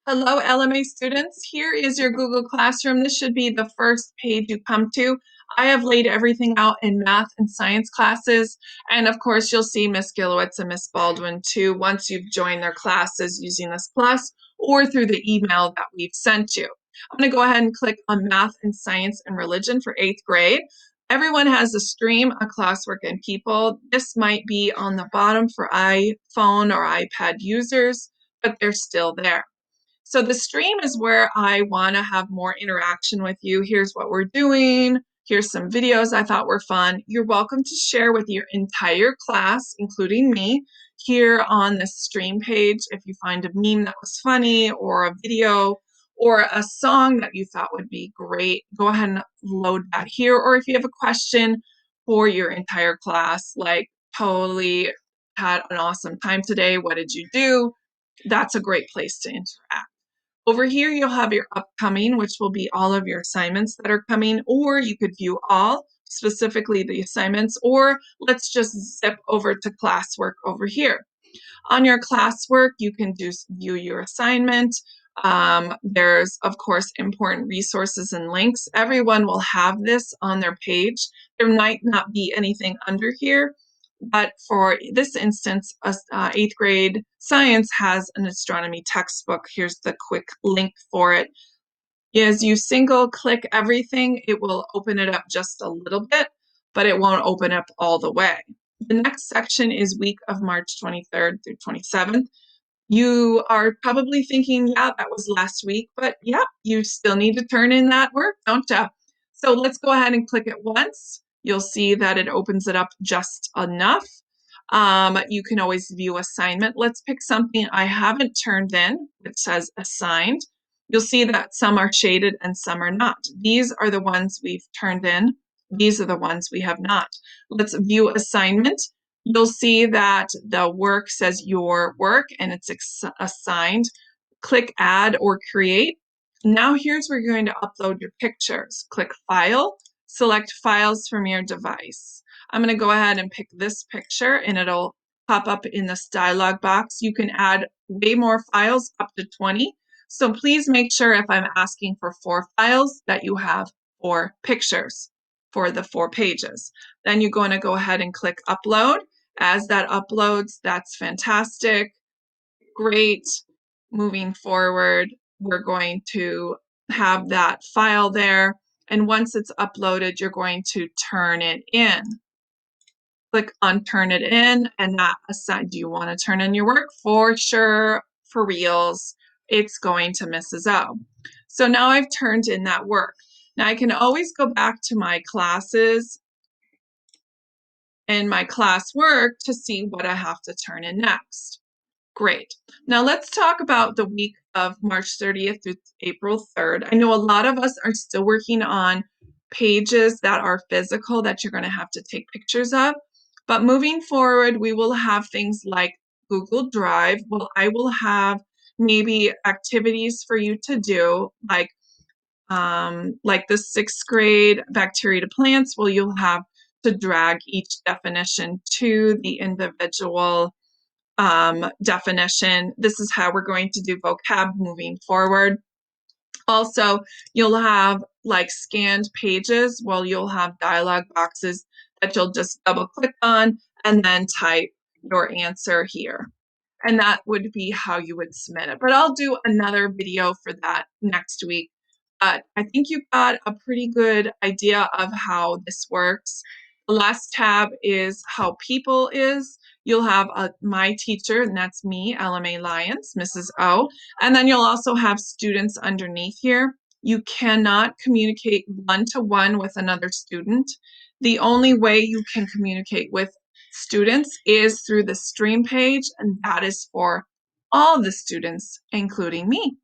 Hello, LMA students. Here is your Google Classroom. This should be the first page you come to. I have laid everything out in math and science classes. And of course, you'll see Miss Gillowitz and Miss Baldwin too once you've joined their classes using this plus or through the email that we've sent you. I'm going to go ahead and click on math and science and religion for 8th grade. Everyone has a stream, a classwork, and people. This might be on the bottom for iPhone or iPad users, but they're still there. So the stream is where I want to have more interaction with you. Here's what we're doing. Here's some videos I thought were fun. You're welcome to share with your entire class, including me, here on this stream page. If you find a meme that was funny or a video or a song that you thought would be great, go ahead and load that here. Or if you have a question for your entire class, like totally had an awesome time today, what did you do? That's a great place to interact. Over here, you'll have your upcoming, which will be all of your assignments that are coming, or you could view all, specifically the assignments, or let's just zip over to classwork over here. On your classwork, you can view your assignment. There's, of course, important resources and links. Everyone will have this on their page. There might not be anything under here, but for this instance, 8th grade science has an astronomy textbook. Here's the quick link for it. As you single click everything, it will open it up just a little bit, but it won't open up all the way. The next section is week of March 23rd through 27th. You are probably thinking, yeah, that was last week, but yeah, you still need to turn in that work, don't you? So let's go ahead and click it once. You'll see that it opens it up just enough. You can always view assignment. Let's pick something I haven't turned in. It says assigned. You'll see that some are shaded and some are not. These are the ones we've turned in. These are the ones we have not. Let's view assignment. You'll see that the work says your work and it's assigned. Click add or create. Now here's where you're going to upload your pictures. Click file, select files from your device. I'm going to go ahead and pick this picture and it'll pop up in this dialog box. You can add way more files, up to 20. So please make sure if I'm asking for 4 files that you have 4 pictures for the 4 pages. Then you're going to go ahead and click upload. As that uploads, that's fantastic. Great. Moving forward, we're going to have that file there. And once it's uploaded, you're going to turn it in. Click on turn it in and that aside. Do you want to turn in your work? For sure, for reals, it's going to Mrs. O. So now I've turned in that work. Now I can always go back to my classes and my classwork to see what I have to turn in next. Great. Now let's talk about the week of March 30th through April 3rd. I know a lot of us are still working on pages that are physical that you're going to have to take pictures of. But moving forward, we will have things like Google Drive. Well, I will have maybe activities for you to do, like the 6th grade bacteria to plants. Well, you'll have to drag each definition to the individual definition. This is how we're going to do vocab moving forward. Also, you'll have like scanned pages. Well, you'll have dialog boxes that you'll just double click on and then type your answer here. And that would be how you would submit it. But I'll do another video for that next week. But I think you got a pretty good idea of how this works. The last tab is how people is. You'll have my teacher, and that's me, LMA Lyons, Mrs. O. And then you'll also have students underneath here. You cannot communicate one-to-one with another student. The only way you can communicate with students is through the stream page, and that is for all the students, including me.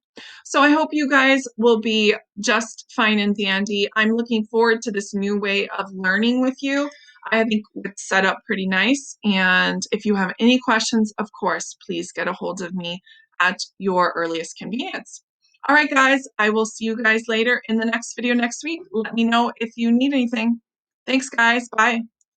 So I hope you guys will be just fine and dandy. I'm looking forward to this new way of learning with you. I think it's set up pretty nice. And if you have any questions, of course, please get a hold of me at your earliest convenience. All right, guys, I will see you guys later in the next video next week. Let me know if you need anything. Thanks, guys. Bye.